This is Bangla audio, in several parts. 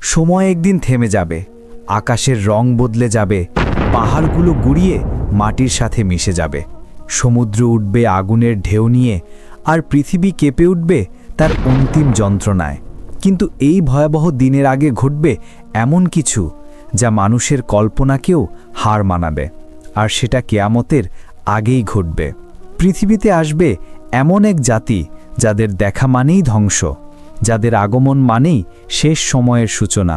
সময় একদিন থেমে যাবে, আকাশের রং বদলে যাবে, পাহাড়গুলো গুড়িয়ে মাটির সাথে মিশে যাবে, সমুদ্র উঠবে আগুনের ঢেউ নিয়ে, আর পৃথিবী কেঁপে উঠবে তার অন্তিম যন্ত্রণায়। কিন্তু এই ভয়াবহ দিনের আগে ঘটবে এমন কিছু যা মানুষের কল্পনাকেও হার মানাবে, আর সেটা কিয়ামতের আগেই ঘটবে। পৃথিবীতে আসবে এমন এক জাতি যাদের দেখা মানেই ধ্বংস, যাদের আগমন মানেই শেষ সময়ের সূচনা।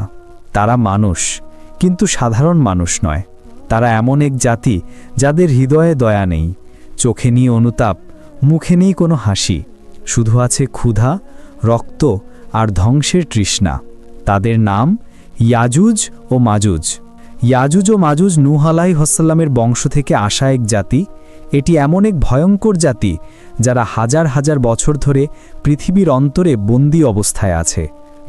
তারা মানুষ, কিন্তু সাধারণ মানুষ নয়। তারা এমন এক জাতি যাদের হৃদয়ে দয়া নেই, চোখে নেই অনুতাপ, মুখে নেই কোনো হাসি, শুধু আছে ক্ষুধা, রক্ত আর ধ্বংসের তৃষ্ণা। তাদের নাম ইয়াজুজ ও মাজুজ। ইয়াজুজ ও মাজুজ নূহ আলাইহিসসালামের বংশ থেকে আসা এক জাতি। এটি এমন এক ভয়ঙ্কর জাতি যারা হাজার হাজার বছর ধরে পৃথিবীর অন্তরে বন্দী অবস্থায় আছে।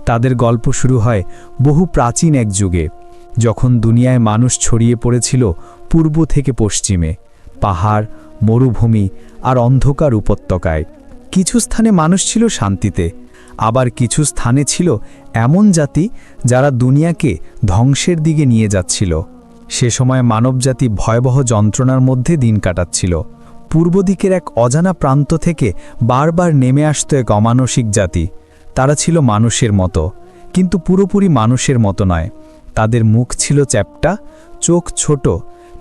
তাদের গল্প শুরু হয় বহু প্রাচীন এক যুগে, যখন দুনিয়ায় মানুষ ছড়িয়ে পড়েছিল পূর্ব থেকে পশ্চিমে, পাহাড়, মরুভূমি আর অন্ধকার উপত্যকায়। কিছু স্থানে মানুষ ছিল শান্তিতে, আবার কিছু স্থানে ছিল এমন জাতি যারা দুনিয়াকে ধ্বংসের দিকে নিয়ে যাচ্ছিল। সে সময় মানবজাতি ভয়াবহ যন্ত্রণার মধ্যে দিন কাটাচ্ছিল। পূর্ব দিকের এক অজানা প্রান্ত থেকে বারবার নেমে আসত এক অমানসিক জাতি। তারা ছিল মানুষের মতো, কিন্তু পুরোপুরি মানুষের মতো নয়। তাদের মুখ ছিল চ্যাপ্টা, চোখ ছোট,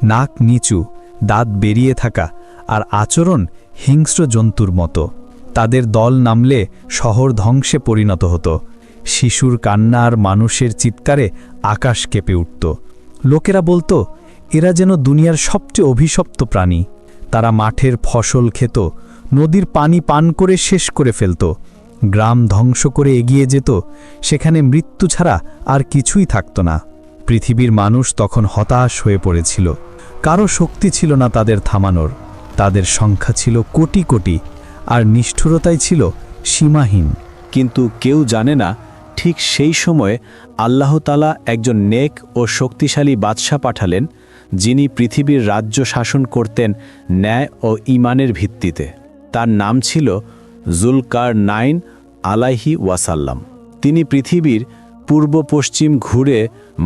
নাক নিচু, দাঁত বেরিয়ে থাকা, আর আচরণ হিংস্র জন্তুর মতো। তাদের দল নামলে শহর ধ্বংসে পরিণত হতো। শিশুর কান্না আর মানুষের চিৎকারে আকাশ কেঁপে উঠত। লোকেরা বলতো, এরা যেন দুনিয়ার সবচেয়ে অভিশপ্ত প্রাণী। তারা মাঠের ফসল খেত, নদীর পানি পান করে শেষ করে ফেলত, গ্রাম ধ্বংস করে এগিয়ে যেত, সেখানে মৃত্যু ছাড়া আর কিছুই থাকত না। পৃথিবীর মানুষ তখন হতাশ হয়ে পড়েছিল। কারো শক্তি ছিল না তাদের থামানোর। তাদের সংখ্যা ছিল কোটি কোটি, আর নিষ্ঠুরতাই ছিল সীমাহীন। কিন্তু কেউ জানে না, ঠিক সেই সময়ে আল্লাহ তাআলা একজন নেক ও শক্তিশালী বাদশা পাঠালেন, যিনি পৃথিবীর রাজ্য শাসন করতেন ন্যায় ও ঈমানের ভিত্তিতে। তার নাম ছিল যুলকারনাইন আলাইহি ওয়াসাল্লাম। তিনি পৃথিবীর পূর্ব পশ্চিম ঘুরে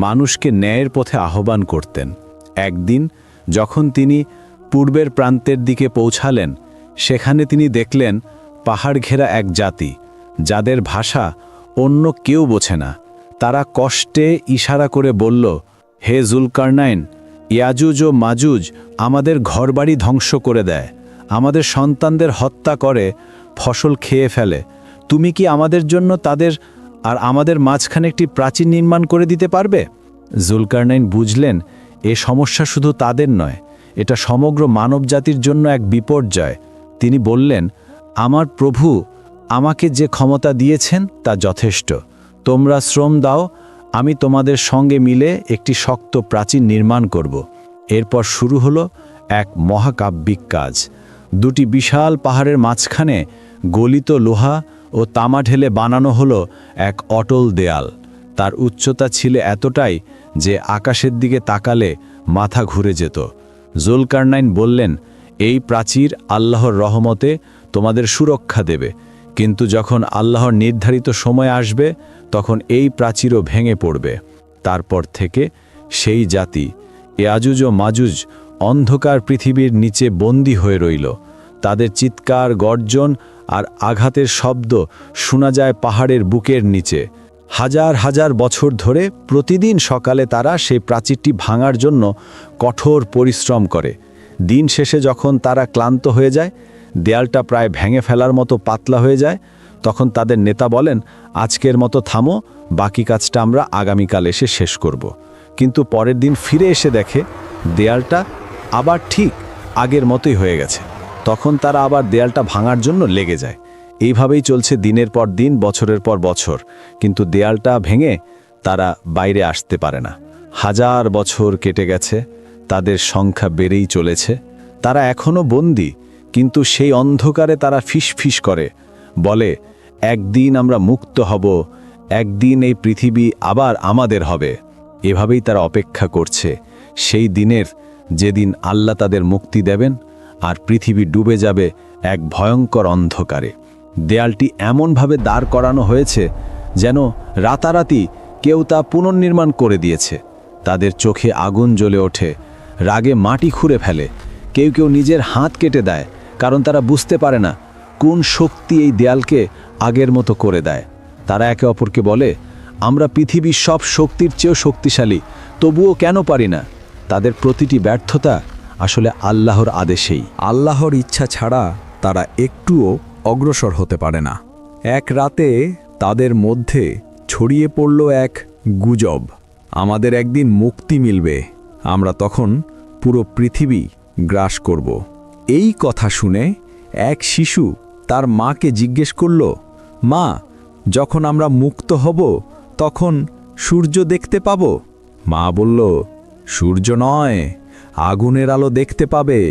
মানুষকে ন্যায়ের পথে আহ্বান করতেন। একদিন যখন তিনি পূর্বের প্রান্তের দিকে পৌঁছালেন, সেখানে তিনি দেখলেন পাহাড় ঘেরা এক জাতি, যাদের ভাষা অন্য কেউ বোঝে না। তারা কষ্টে ইশারা করে বলল, হে যুলকারনাইন, ইয়াজুজ ও মাজুজ আমাদের ঘরবাড়ি ধ্বংস করে দেয়, আমাদের সন্তানদের হত্যা করে, ফসল খেয়ে ফেলে। তুমি কি আমাদের জন্য তাদের আর আমাদের মাঝখানে একটি প্রাচীর নির্মাণ করে দিতে পারবে? যুলকারনাইন বুঝলেন, এ সমস্যা শুধু তাদের নয়, এটা সমগ্র মানবজাতির জন্য এক বিপর্যয়। তিনি বললেন, আমার প্রভু আমাকে যে ক্ষমতা দিয়েছেন তা যথেষ্ট। তোমরা শ্রম দাও, আমি তোমাদের সঙ্গে মিলে একটি শক্ত প্রাচীর নির্মাণ করব। এরপর শুরু হলো এক মহাকাব্যিক কাজ। দুটি বিশাল পাহাড়ের মাঝখানে গলিত লোহা ও তামা ঢেলে বানানো হলো এক অটল দেয়াল। তার উচ্চতা ছিল এতটাই যে আকাশের দিকে তাকালে মাথা ঘুরে যেত। যুলকারনাইন বললেন, এই প্রাচীর আল্লাহর রহমতে তোমাদের সুরক্ষা দেবে, কিন্তু যখন আল্লাহর নির্ধারিত সময় আসবে তখন এই প্রাচীরও ভেঙে পড়বে। তারপর থেকে সেই জাতি ইয়াজুজ ও মাজুজ অন্ধকার পৃথিবীর নিচে বন্দী হয়ে রইল। তাদের চিৎকার, গর্জন আর আঘাতের শব্দ শোনা যায় পাহাড়ের বুকের নিচে। হাজার হাজার বছর ধরে প্রতিদিন সকালে তারা সেই প্রাচীরটি ভাঙার জন্য কঠোর পরিশ্রম করে। দিন শেষে যখন তারা ক্লান্ত হয়ে যায়, দেয়ালটা প্রায় ভেঙে ফেলার মতো পাতলা হয়ে যায়, তখন তাদের নেতা বলেন, আজকের মতো থামো, বাকি কাজটা আমরা আগামীকাল এসে শেষ করব। কিন্তু পরের দিন ফিরে এসে দেখে দেয়ালটা আবার ঠিক আগের মতোই হয়ে গেছে। তখন তারা আবার দেয়ালটা ভাঙার জন্য লেগে যায়। এইভাবেই চলছে দিনের পর দিন, বছরের পর বছর, কিন্তু দেয়ালটা ভেঙে তারা বাইরে আসতে পারে না। হাজার বছর কেটে গেছে, তাদের সংখ্যা বেড়েই চলেছে। তারা এখনও বন্দী, কিন্তু সেই অন্ধকারে তারা ফিসফিস করে, বলে, একদিন আমরা মুক্ত হব, একদিন এই পৃথিবী আবার আমাদের হবে। এভাবেই তারা অপেক্ষা করছে সেই দিনের, যেদিন আল্লাহ তাদের মুক্তি দেবেন আর পৃথিবী ডুবে যাবে এক ভয়ঙ্কর অন্ধকারে। দেয়ালটি এমনভাবে দাঁড় করানো হয়েছে যেন রাতারাতি কেউ তা পুনর্নির্মাণ করে দিয়েছে। তাদের চোখে আগুন জ্বলে ওঠে, রাগে মাটি খুঁড়ে ফেলে। কেউ কেউ নিজের হাত কেটে দেয়, কারণ তারা বুঝতে পারে না কোন শক্তি এই দেয়ালকে আগের মতো করে দেয়। তারা একে অপরকে বলে, আমরা পৃথিবীর সব শক্তির চেয়েও শক্তিশালী, তবুও কেন পারি না? তাদের প্রতিটি ব্যর্থতা আসলে আল্লাহর আদেশেই। আল্লাহর ইচ্ছা ছাড়া তারা একটুও অগ্রসর হতে পারে না। এক রাতে তাদের মধ্যে ছড়িয়ে পড়ল এক গুজব, আমাদের একদিন মুক্তি মিলবে, আমরা তখন পুরো পৃথিবী গ্রাস করব। এই কথা শুনে এক শিশু তার মাকে জিজ্ঞেস করল, মা, যখন আমরা মুক্ত হব তখন সূর্য দেখতে পাব? মা বলল, সূর্য নয়, আগুনের আলো দেখতে পাবে,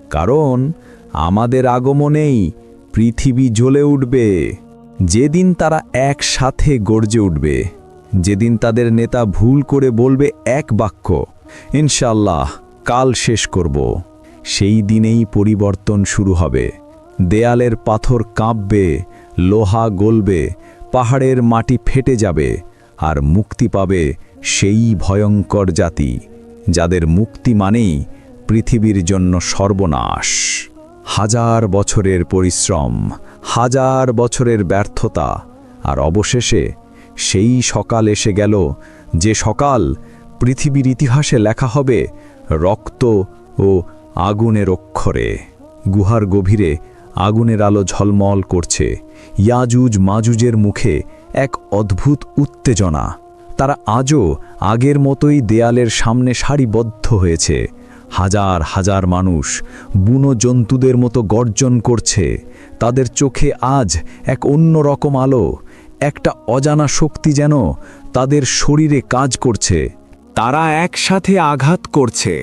কারণ আমাদের আগমনেই পৃথিবী জ্বলে উঠবে। যেদিন তারা একসাথে গর্জে উঠবে, যেদিন তাদের নেতা ভুল করে বলবে এক বাক্য, ইনশাআল্লাহ কাল শেষ করব, সেই দিনেই পরিবর্তন শুরু হবে। দেয়ালের পাথর কাঁপবে, লোহা গলবে, পাহাড়ের মাটি ফেটে যাবে, আর মুক্তি পাবে সেই ভয়ঙ্কর জাতি যাদের মুক্তি মানেই পৃথিবীর জন্য সর্বনাশ। হাজার বছরের পরিশ্রম, হাজার বছরের ব্যর্থতা, আর অবশেষে সেই সকাল এসে গেল, যে সকাল পৃথিবীর ইতিহাসে লেখা হবে রক্ত ও আগুনের অক্ষরে। গুহার গভীরে আগুনের আলো ঝলমল করছে। ইয়াজুজ মাজুজের মুখে এক অদ্ভুত উত্তেজনা। তারা আজও আগের মতোই দেয়ালের সামনে সারিবদ্ধ হয়েছে। হাজার হাজার মানুষ বুনো জন্তুদের মতো গর্জন করছে। তাদের চোখে আজ এক অন্য রকম আলো, একটা অজানা শক্তি যেন তাদের শরীরে কাজ করছে। তারা একসাথে আঘাত করছে,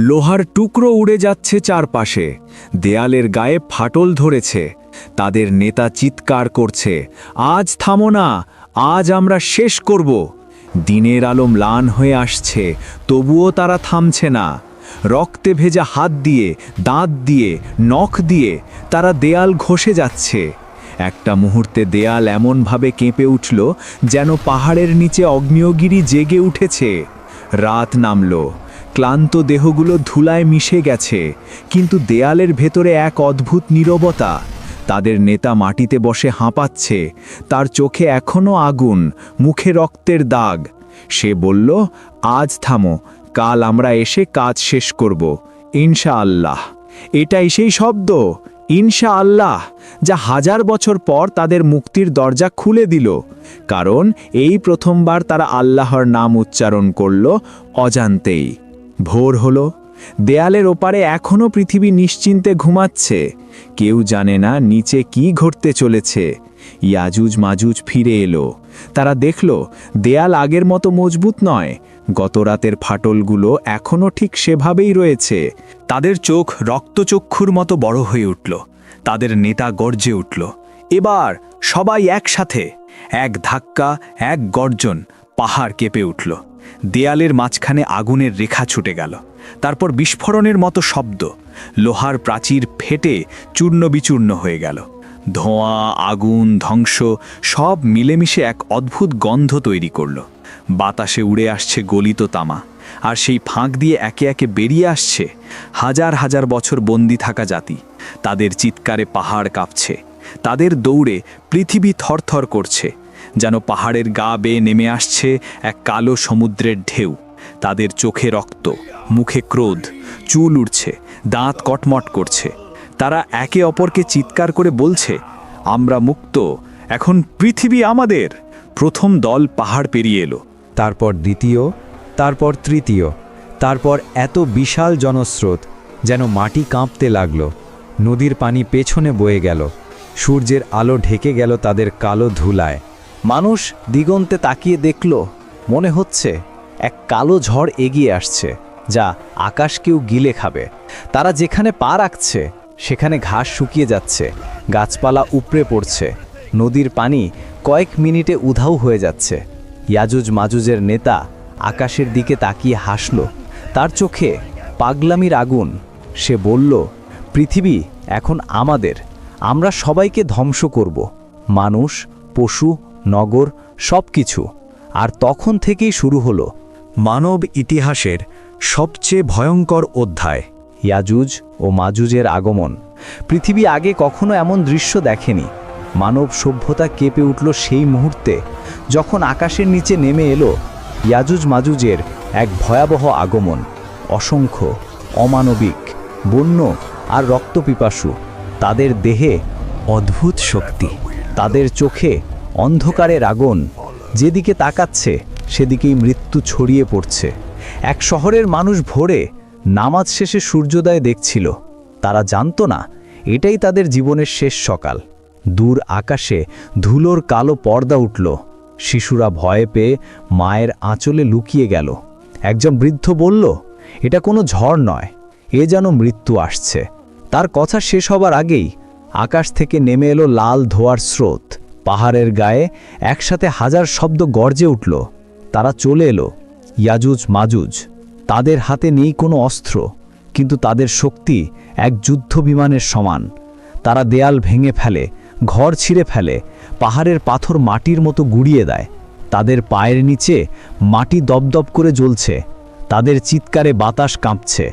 লোহার টুকরো উড়ে যাচ্ছে চারপাশে, দেয়ালের গায়ে ফাটল ধরেছে। তাদের নেতা চিৎকার করছে, আজ থামো না, আজ আমরা শেষ করব। দিনের আলো ম্লান হয়ে আসছে, তবুও তারা থামছে না। রক্তে ভেজা হাত দিয়ে, দাঁত দিয়ে, নখ দিয়ে তারা দেয়াল ঘষে যাচ্ছে। একটা মুহূর্তে দেয়াল এমনভাবে কেঁপে উঠল যেন পাহাড়ের নিচে অগ্নিয়গিরি জেগে উঠেছে। রাত নামল, ক্লান্ত দেহগুলো ধুলায় মিশে গেছে, কিন্তু দেয়ালের ভেতরে এক অদ্ভুত নীরবতা। তাদের নেতা মাটিতে বসে হাঁপাচ্ছে, তার চোখে এখনো আগুন, মুখে রক্তের দাগ। সে বলল, আজ থামো, কাল আমরা এসে কাজ শেষ করব, ইনশাআল্লাহ। এটাই সেই শব্দ, ইনশাআল্লাহ, যা হাজার বছর পর তাদের মুক্তির দরজা খুলে দিল। কারণ এই প্রথমবার তারা আল্লাহর নাম উচ্চারণ করল অজান্তেই। ভোর হলো, দেয়ালের ওপারে এখনও পৃথিবী নিশ্চিন্তে ঘুমাচ্ছে। কেউ জানে না নিচে কি ঘটতে চলেছে। ইয়াজুজ মাজুজ ফিরে এলো। তারা দেখল দেয়াল আগের মতো মজবুত নয়, গতরাতের ফাটলগুলো এখনও ঠিক সেভাবেই রয়েছে। তাদের চোখ রক্তচক্ষুর মতো বড় হয়ে উঠল। তাদের নেতা গর্জে উঠল, এবার সবাই একসাথে। এক ধাক্কা, এক গর্জন, পাহাড় কেঁপে উঠল। দেয়ালের মাঝখানে আগুনের রেখা ছুটে গেল। তারপর বিস্ফোরণের মতো শব্দ, লোহার প্রাচীর ফেটে চূর্ণ বিচূর্ণ হয়ে গেল। ধোঁয়া, আগুন, ধ্বংস সব মিলেমিশে এক অদ্ভুত গন্ধ তৈরি করল। বাতাসে উড়ে আসছে গলিত তামা, আর সেই ফাঁক দিয়ে একে একে বেরিয়ে আসছে হাজার হাজার বছর বন্দি থাকা জাতি। তাদের চিৎকারে পাহাড় কাঁপছে, তাদের দৌড়ে পৃথিবী থরথর করছে, যেন পাহাড়ের গা বেয়ে নেমে আসছে এক কালো সমুদ্রের ঢেউ। তাদের চোখে রক্ত, মুখে ক্রোধ, চুল উঠছে, দাঁত কটমট করছে। তারা একে অপরকে চিৎকার করে বলছে, আমরা মুক্ত, এখন পৃথিবী আমাদের। প্রথম দল পাহাড় পেরিয়ে এলো, তারপর দ্বিতীয়, তারপর তৃতীয়, তারপর এত বিশাল জনস্রোত যেন মাটি কাঁপতে লাগল। নদীর পানি পেছনে বয়ে গেল, সূর্যের আলো ঢেকে গেল তাদের কালো ধুলায়। মানুষ দিগন্তে তাকিয়ে দেখল, মনে হচ্ছে এক কালো ঝড় এগিয়ে আসছে, যা আকাশকেও গিলে খাবে। তারা যেখানে পা রাখছে সেখানে ঘাস শুকিয়ে যাচ্ছে, গাছপালা উপড়ে পড়ছে, নদীর পানি কয়েক মিনিটে উধাও হয়ে যাচ্ছে। ইয়াজুজ মাজুজের নেতা আকাশের দিকে তাকিয়ে হাসল, তার চোখে পাগলামির আগুন। সে বলল, পৃথিবী এখন আমাদের, আমরা সবাইকে ধ্বংস করব, মানুষ, পশু, নগর, সব কিছু। আর তখন থেকেই শুরু হলো মানব ইতিহাসের সবচেয়ে ভয়ঙ্কর অধ্যায়, ইয়াজুজ ও মাজুজের আগমন। পৃথিবী আগে কখনো এমন দৃশ্য দেখেনি। মানব সভ্যতা কেঁপে উঠল সেই মুহূর্তে যখন আকাশের নিচে নেমে এলো ইয়াজুজ মাজুজের এক ভয়াবহ আগমন। অসংখ্য, অমানবিক, বন্য আর রক্তপিপাসু। তাদের দেহে অদ্ভুত শক্তি, তাদের চোখে অন্ধকারের আগুন। যেদিকে তাকাচ্ছে সেদিকেই মৃত্যু ছড়িয়ে পড়ছে। এক শহরের মানুষ ভোরে নামাজ শেষে সূর্যোদয় দেখছিল। তারা জানতো না এটাই তাদের জীবনের শেষ সকাল। দূর আকাশে ধুলোর কালো পর্দা উঠল। শিশুরা ভয়ে পেয়ে মায়ের আঁচলে লুকিয়ে গেল। একজন বৃদ্ধ বলল, এটা কোনো ঝড় নয়, এ যেন মৃত্যু আসছে। তার কথা শেষ হবার আগেই আকাশ থেকে নেমে এলো লাল ধোঁয়ার স্রোত। পাহাড়ের গায়ে একসাথে হাজার শব্দ গর্জে উঠল। তারা চলে এলো, ইয়াজুজ মাজুজ। তাদের হাতে নেই কোনো অস্ত্র, কিন্তু তাদের শক্তি এক যুদ্ধ বিমানের সমান। তারা দেয়াল ভেঙে ফেলে, ঘর ছিঁড়ে ফেলে, পাহাড়ের পাথর মাটির মতো গুড়িয়ে দেয়। তাদের পায়ের নিচে মাটি দপদপ করে জ্বলছে, তাদের চিৎকারে বাতাস কাঁপছে।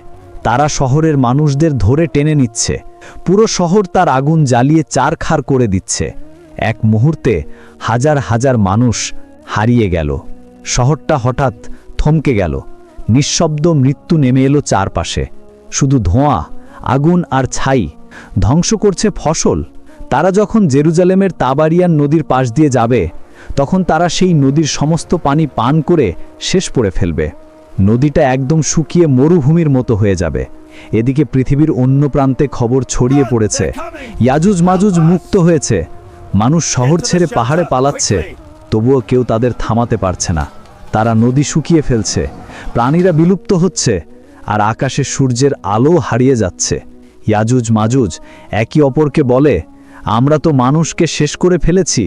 তারা শহরের মানুষদের ধরে টেনে নিচ্ছে, পুরো শহর তার আগুন জ্বালিয়ে চারখার করে দিচ্ছে। এক মুহূর্তে হাজার হাজার মানুষ হারিয়ে গেল। শহরটা হঠাৎ থমকে গেল। নিঃশব্দ মৃত্যু নেমে এলো চারপাশে। শুধু ধোঁয়া, আগুন আর ছাই। ধ্বংস করছে ফসল। তারা যখন জেরুজালেমের তাবারিয়ান নদীর পাশ দিয়ে যাবে, তখন তারা সেই নদীর সমস্ত পানি পান করে শেষ করে ফেলবে। নদীটা একদম শুকিয়ে মরুভূমির মতো হয়ে যাবে। এদিকে পৃথিবীর অন্য প্রান্তে খবর ছড়িয়ে পড়েছে, ইয়াজুজ মাজুজ মুক্ত হয়েছে। মানুষ শহর ছেড়ে পাহাড়ে পালাচ্ছে, তবুও কেউ তাদের থামাতে পারছে না। তারা নদী শুকিয়ে ফেলছে, প্রাণীরা বিলুপ্ত হচ্ছে, আর আকাশে সূর্যের আলো হারিয়ে যাচ্ছে। ইয়াজুজ মাজুজ একে অপরকে বলে, আমরা তো মানুষকে শেষ করে ফেলেছি,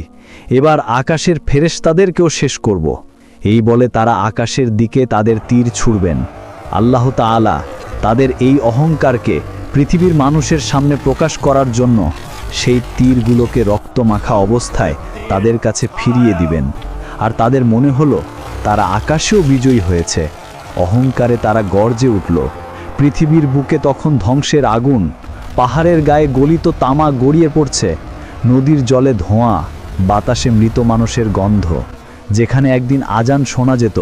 এবার আকাশের ফেরেশতাদেরকেও শেষ করব। এই বলে তারা আকাশের দিকে তাদের তীর ছুড়বেন। আল্লাহ তাআলা তাদের এই অহংকারকে পৃথিবীর মানুষের সামনে প্রকাশ করার জন্য সেই তীরগুলোকে রক্তমাখা অবস্থায় তাদের কাছে ফিরিয়ে দিবেন। আর তাদের মনে হলো তারা আকাশেও বিজয়ী হয়েছে। অহংকারে তারা গর্জে উঠল। পৃথিবীর বুকে তখন ধ্বংসের আগুন। পাহাড়ের গায়ে গলিত তামা গড়িয়ে পড়ছে, নদীর জলে ধোঁয়া, বাতাসে মৃত মানুষের গন্ধ। যেখানে একদিন আজান শোনা যেত,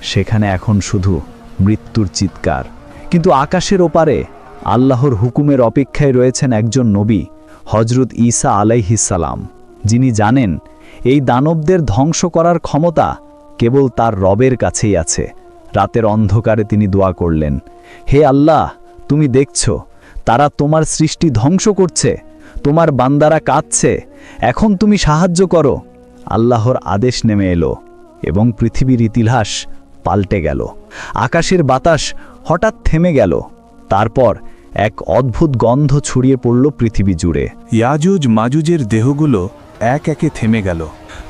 সেখানে এখন শুধু মৃত্যুর চিৎকার। কিন্তু আকাশের ওপারে আল্লাহর হুকুমের অপেক্ষায় রয়েছেন একজন নবী, হজরত ঈসা আলাইহিস সালাম, যিনি জানেন এই দানবদের ধ্বংস করার ক্ষমতা কেবল তার রবের কাছেই আছে। রাতের অন্ধকারে তিনি দোয়া করলেন, হে আল্লাহ, তুমি দেখছো তারা তোমার সৃষ্টি ধ্বংস করছে, তোমার বান্দারা কাঁদছে, এখন তুমি সাহায্য করো। আল্লাহর আদেশ নেমে এলো এবং পৃথিবীর ইতিহাস পাল্টে গেল। আকাশের বাতাস হঠাৎ থেমে গেল। তারপর এক অদ্ভুত গন্ধ ছড়িয়ে পড়ল পৃথিবী জুড়ে। ইয়াজুজ মাজুজের দেহগুলো এক একে থেমে গেল।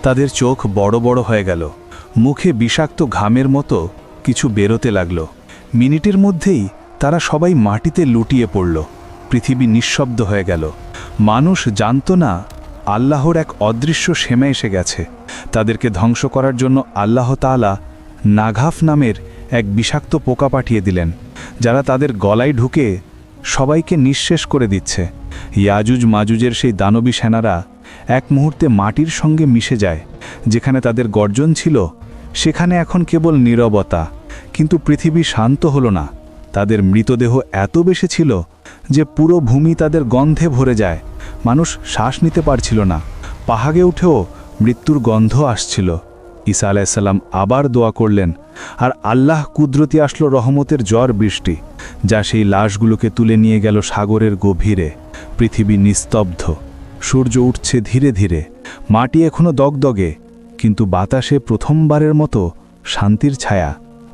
তাদের চোখ বড় বড় হয়ে গেল, মুখে বিষাক্ত ঘামের মতো কিছু বেরোতে লাগল। মিনিটের মধ্যেই তারা সবাই মাটিতে লুটিয়ে পড়ল। পৃথিবী নিঃশব্দ হয়ে গেল। মানুষ জানত না আল্লাহর এক অদৃশ্য সীমা এসে গেছে। তাদেরকে ধ্বংস করার জন্য আল্লাহ তাআলা নাঘাফ নামের এক বিষাক্ত পোকা পাঠিয়ে দিলেন, যারা তাদের গলায় ঢুকে সবাইকে নিঃশেষ করে দিচ্ছে। ইয়াজুজ মাজুজের সেই দানবী সেনারা এক মুহূর্তে মাটির সঙ্গে মিশে যায়। যেখানে তাদের গর্জন ছিল, সেখানে এখন কেবল নীরবতা। কিন্তু পৃথিবী শান্ত হলো না। তাদের মৃতদেহ এত বেশি ছিল যে পুরো ভূমি তাদের গন্ধে ভরে যায়। মানুষ শ্বাস নিতে পারছিল না। পাহাড়ে উঠেও মৃত্যুর গন্ধ আসছিল। ঈসা আলাইহিস সালাম আবার দোয়া করলেন, আর আল্লাহ কুদরতি আসলো রহমতের ঝড় বৃষ্টি, যা সেই লাশগুলোকে তুলে নিয়ে গেল সাগরের গভীরে। পৃথিবী নিস্তব্ধ। সূর্য উঠছে ধীরে ধীরে। মাটি এখনো দগদগে, কিন্তু বাতাসে প্রথমবারের মতো শান্তির ছায়া।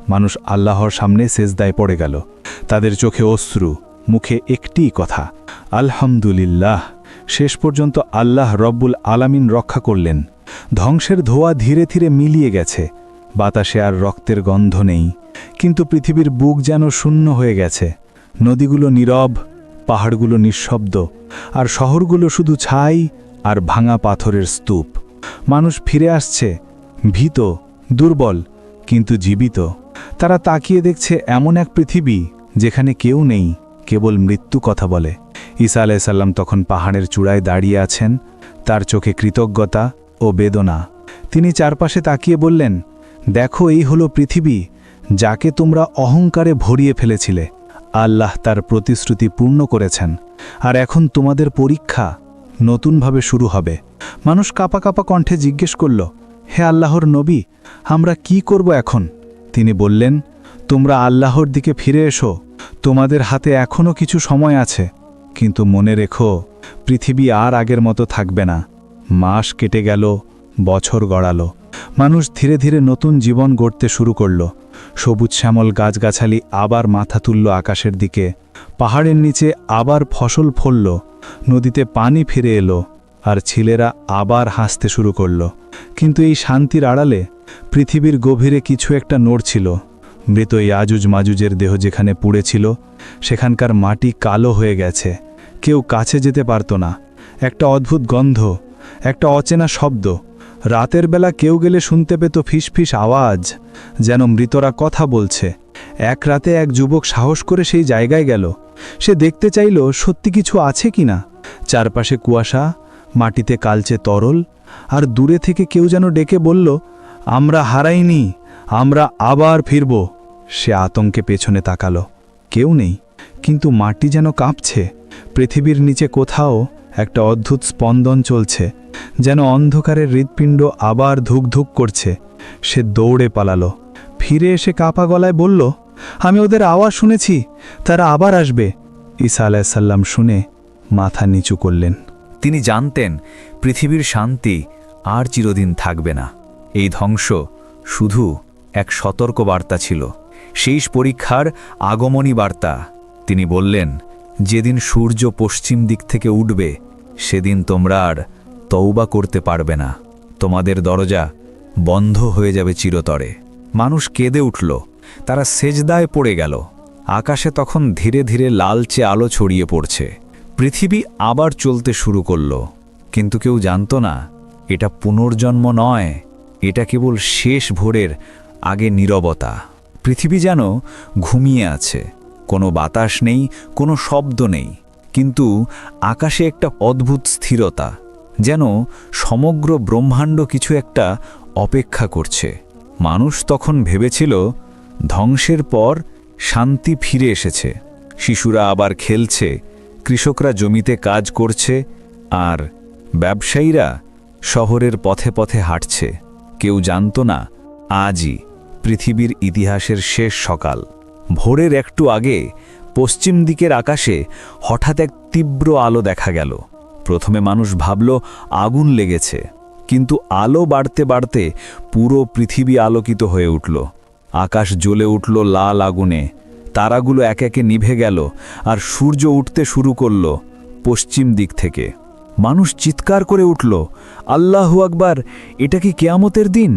মানুষ আল্লাহর সামনে সেজদায় পড়ে গেল। তাদের চোখে অশ্রু, মুখে একটিই কথা, আলহামদুলিল্লাহ। শেষ পর্যন্ত আল্লাহ রব্বুল আলামিন রক্ষা করলেন। ধ্বংসের ধোঁয়া ধীরে ধীরে মিলিয়ে গেছে। বাতাসে আর রক্তের গন্ধ নেই, কিন্তু পৃথিবীর বুক যেন শূন্য হয়ে গেছে। নদীগুলো নীরব, পাহাড়গুলো নিঃশব্দ, আর শহরগুলো শুধু ছাই আর ভাঙা পাথরের স্তূপ। মানুষ ফিরে আসছে, ভীত, দুর্বল কিন্তু জীবিত। তারা তাকিয়ে দেখছে এমন এক পৃথিবী যেখানে কেউ নেই, কেবল মৃত্যু কথা বলে। ঈসা আলাইসাল্লাম তখন পাহাড়ের চূড়ায় দাঁড়িয়ে আছেন, তার চোখে কৃতজ্ঞতা ও বেদনা। তিনি চারপাশে তাকিয়ে বললেন, দেখো, এই হলো পৃথিবী যাকে তোমরা অহংকারে ভরিয়ে ফেলেছিলে। আল্লাহ তার প্রতিশ্রুতি পূর্ণ করেছেন, আর এখন তোমাদের পরীক্ষা নতুনভাবে শুরু হবে। মানুষ কাঁপা কাঁপা কণ্ঠে জিজ্ঞেস করল, হে আল্লাহর নবী, আমরা কি করব এখন? তিনি বললেন, তোমরা আল্লাহর দিকে ফিরে এসো, তোমাদের হাতে এখনও কিছু সময় আছে। কিন্তু মনে রেখো, পৃথিবী আর আগের মতো থাকবে না। মাস কেটে গেল, বছর গড়ালো, মানুষ ধীরে ধীরে নতুন জীবন গড়তে শুরু করল। সবুজ শ্যামল গাছগাছালি আবার মাথা তুলল আকাশের দিকে, পাহাড়ের নিচে আবার ফসল ফলল, নদীতে পানি ফিরে এলো, আর ছেলেরা আবার হাসতে শুরু করল। কিন্তু এই শান্তির আড়ালে পৃথিবীর গভীরে কিছু একটা নড়ছিল। মৃত ইয়াজুজ মাজুজের দেহ যেখানে পুড়েছিল, সেখানকার মাটি কালো হয়ে গেছে। কেউ কাছে যেতে পারত না। একটা অদ্ভুত গন্ধ, একটা অচেনা শব্দ। রাতের বেলা কেউ গেলে শুনতে পেত ফিসফিস আওয়াজ, যেন মৃতরা কথা বলছে। এক রাতে এক যুবক সাহস করে সেই জায়গায় গেল। সে দেখতে চাইল সত্যি কিছু আছে কিনা। চারপাশে কুয়াশা, মাটিতে কালচে তরল, আর দূরে থেকে কেউ যেন ডেকে বলল, আমরা হারাইনি, আমরা আবার ফিরব। সে আতঙ্কে পেছনে তাকালো, কেউ নেই, কিন্তু মাটি যেন কাঁপছে। পৃথিবীর নিচে কোথাও একটা অদ্ভুত স্পন্দন চলছে, যেন অন্ধকারের হৃৎপিণ্ড আবার ধুকধুক করছে। সে দৌড়ে পালালো, ফিরে এসে কাঁপা গলায় বলল, আমি ওদের আওয়াজ শুনেছি, তারা আবার আসবে। ঈসা আলাইসাল্লাম শুনে মাথা নিচু করলেন। তিনি জানতেন পৃথিবীর শান্তি আর চিরদিন থাকবে না। এই ধ্বংস শুধু এক সতর্ক বার্তা ছিল, শেষ পরীক্ষার আগমনী বার্তা। তিনি বললেন, যেদিন সূর্য পশ্চিম দিক থেকে উঠবে, সেদিন তোমরা আর তওবা করতে পারবে না। তোমাদের দরজা বন্ধ হয়ে যাবে চিরতরে। মানুষ কেঁদে উঠল, তারা সেজদায় পড়ে গেল। আকাশে তখন ধীরে ধীরে লালচে আলো ছড়িয়ে পড়ছে। পৃথিবী আবার চলতে শুরু করল, কিন্তু কেউ জানত না এটা পুনর্জন্ম নয়, এটা কেবল শেষ ভোরের আগে নীরবতা। পৃথিবী যেন ঘুমিয়ে আছে, কোনো বাতাস নেই, কোনো শব্দ নেই, কিন্তু আকাশে একটা অদ্ভুত স্থিরতা, যেন সমগ্র ব্রহ্মাণ্ড কিছু একটা অপেক্ষা করছে। মানুষ তখন ভেবেছিল ধ্বংসের পর শান্তি ফিরে এসেছে। শিশুরা আবার খেলছে, কৃষকরা জমিতে কাজ করছে, আর ব্যবসায়ীরা শহরের পথে পথে হাঁটছে। কেউ জানত না আজই পৃথিবীর ইতিহাসের শেষ সকাল। ভোরের একটু আগে পশ্চিম দিকের আকাশে হঠাৎ এক তীব্র আলো দেখা গেল। প্রথমে মানুষ ভাবল আগুন লেগেছে, কিন্তু আলো বাড়তে বাড়তে পুরো পৃথিবী আলোকিত হয়ে উঠল। আকাশ জ্বলে উঠল লাল আগুনে, তারাগুলো এক একে নিভে গেল, আর সূর্য উঠতে শুরু করল পশ্চিম দিক থেকে। মানুষ চিৎকার করে উঠল, আল্লাহু আকবার, এটা কি কিয়ামতের দিন?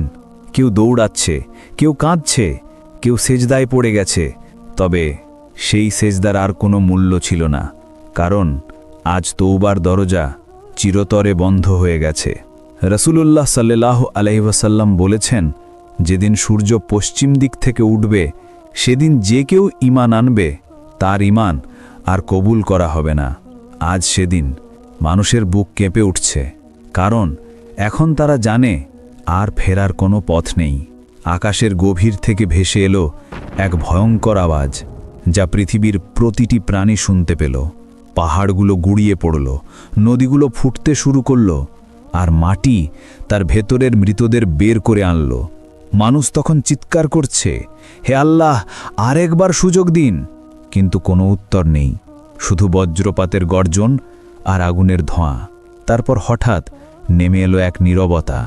কেউ দৌড়াচ্ছে, কেউ কাঁদছে, কেউ সেজদায় পড়ে গেছে। তবে সেই সেজদার আর কোনো মূল্য ছিল না, কারণ আজ তওবার দরজা চিরতরে বন্ধ হয়ে গেছে। রাসূলুল্লাহ সাল্লাল্লাহু আলাইহি ওয়াসাল্লাম বলেছেন, যেদিন সূর্য পশ্চিম দিক থেকে উঠবে, সেদিন যে কেউ ঈমান আনবে, তার ঈমান আর কবুল করা হবে না। আজ সেদিন মানুষের বুক কেঁপে উঠছে, কারণ এখন তারা জানে আর ফেরার কোনো পথ নেই। আকাশের গভীর থেকে ভেসে এলো এক ভয়ঙ্কর আওয়াজ, যা পৃথিবীর প্রতিটি প্রাণী শুনতে পেল। পাহাড়গুলো গুড়িয়ে পড়ল, নদীগুলো ফুটতে শুরু করল, আর মাটি তার ভেতরের মৃতদের বের করে আনল। মানুষ তখন চিৎকার করছে, হে আল্লাহ, আরেকবার সুযোগ দিন। কিন্তু কোনো উত্তর নেই, শুধু বজ্রপাতের গর্জন আর আগুনের ধোঁয়া। তারপর হঠাৎ নেমে এলো এক নীরবতা।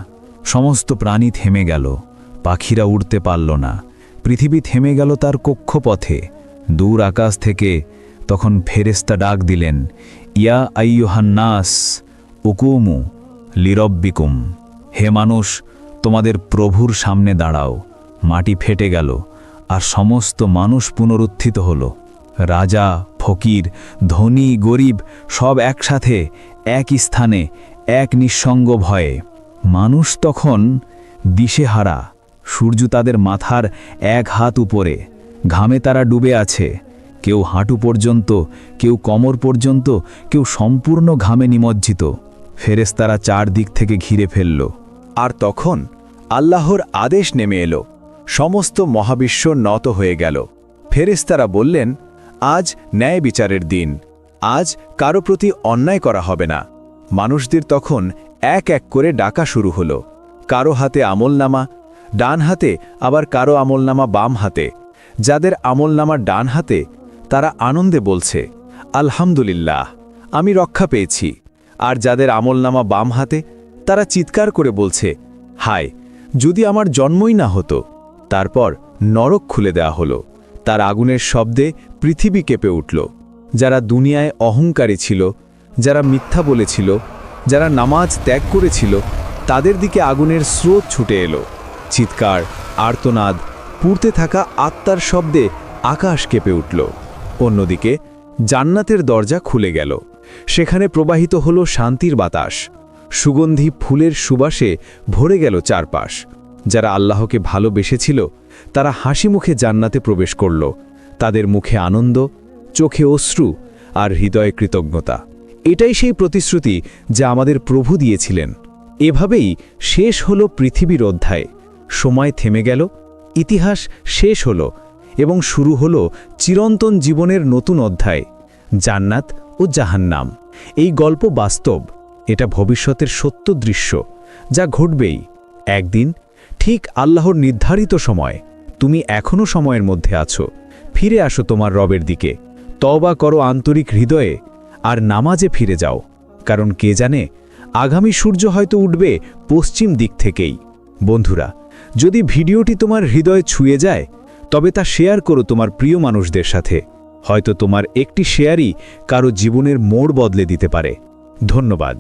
সমস্ত প্রাণী থেমে গেল, পাখিরা উড়তে পারল না, পৃথিবী থেমে গেল তার কক্ষপথে। দূর আকাশ থেকে তখন ফেরেশতা ডাক দিলেন, ইয়া আইয়ুহান নাস উকুমু লিরব্বিকুম, হে মানুষ, তোমাদের প্রভুর সামনে দাঁড়াও। মাটি ফেটে গেল, আর সমস্ত মানুষ পুনরুত্থিত হল। রাজা, ফকির, ধনী, গরিব সব একসাথে এক স্থানে, এক নিঃসঙ্গ ভয়ে। মানুষ তখন দিশেহারা, সূর্য তাদের মাথার 1 হাত উপরে, ঘামে তারা ডুবে আছে, কেউ হাঁটু পর্যন্ত, কেউ কোমর পর্যন্ত, কেউ সম্পূর্ণ ঘামে নিমজ্জিত। ফেরেশতারা 4 দিক থেকে ঘিরে ফেলল। আর তখন আল্লাহর আদেশ নেমে এলো, সমস্ত মহাবিশ্ব নত হয়ে গেল। ফেরেশতারা বললেন, আজ ন্যায় বিচারের দিন, আজ কারো প্রতি অন্যায় করা হবে না। মানুষদের তখন এক এক করে ডাকা শুরু হলো। কারো হাতে আমলনামা, ডান হাতে, আবার কারো আমলনামা বাম হাতে। যাদের আমলনামা ডান হাতে তারা আনন্দে বলছে, আলহামদুলিল্লাহ, আমি রক্ষা পেয়েছি। আর যাদের আমলনামা বাম হাতে তারা চিৎকার করে বলছে, হায়, যদি আমার জন্মই না হতো। তারপর নরক খুলে দেওয়া হলো। তার আগুনের শব্দে পৃথিবী কেঁপে উঠল। যারা দুনিয়ায় অহংকারী ছিল, যারা মিথ্যা বলেছিল, যারা নামাজ ত্যাগ করেছিল, তাদের দিকে আগুনের স্রোত ছুটে এলো। চিৎকার, আর্তনাদ, পুড়তে থাকা আত্মার শব্দে আকাশ কেঁপে উঠল। অন্যদিকে জান্নাতের দরজা খুলে গেল। সেখানে প্রবাহিত হলো শান্তির বাতাস। সুগন্ধি ফুলের সুবাসে ভরে গেল চারপাশ। যারা আল্লাহকে ভালোবেসেছিল তারা হাসি মুখে জান্নাতে প্রবেশ করল। তাদের মুখে আনন্দ, চোখে অশ্রু আর হৃদয়ে কৃতজ্ঞতা। এটাই সেই প্রতিশ্রুতি যা আমাদের প্রভু দিয়েছিলেন। এভাবেই শেষ হলো পৃথিবীর অধ্যায়। সময় থেমে গেল, ইতিহাস শেষ হলো এবং শুরু হলো চিরন্তন জীবনের নতুন অধ্যায়, জান্নাত ও জাহান্নাম। এই গল্প বাস্তব, এটা ভবিষ্যতের সত্য দৃশ্য যা ঘটবেই একদিন, ঠিক আল্লাহর নির্ধারিত সময়। তুমি এখনও সময়ের মধ্যে আছো। ফিরে আসো তোমার রবের দিকে, তওবা করো আন্তরিক হৃদয়ে আর নামাজে ফিরে যাও, কারণ কে জানে আগামী সূর্য হয়তো উঠবে পশ্চিম দিক থেকেই। বন্ধুরা, যদি ভিডিওটি তোমার হৃদয়ে ছুঁয়ে যায় তবে তা শেয়ার করো তোমার প্রিয় মানুষদের সাথে। হয়তো তোমার একটি শেয়ারই কারো জীবনের মোড় বদলে দিতে পারে। ধন্যবাদ।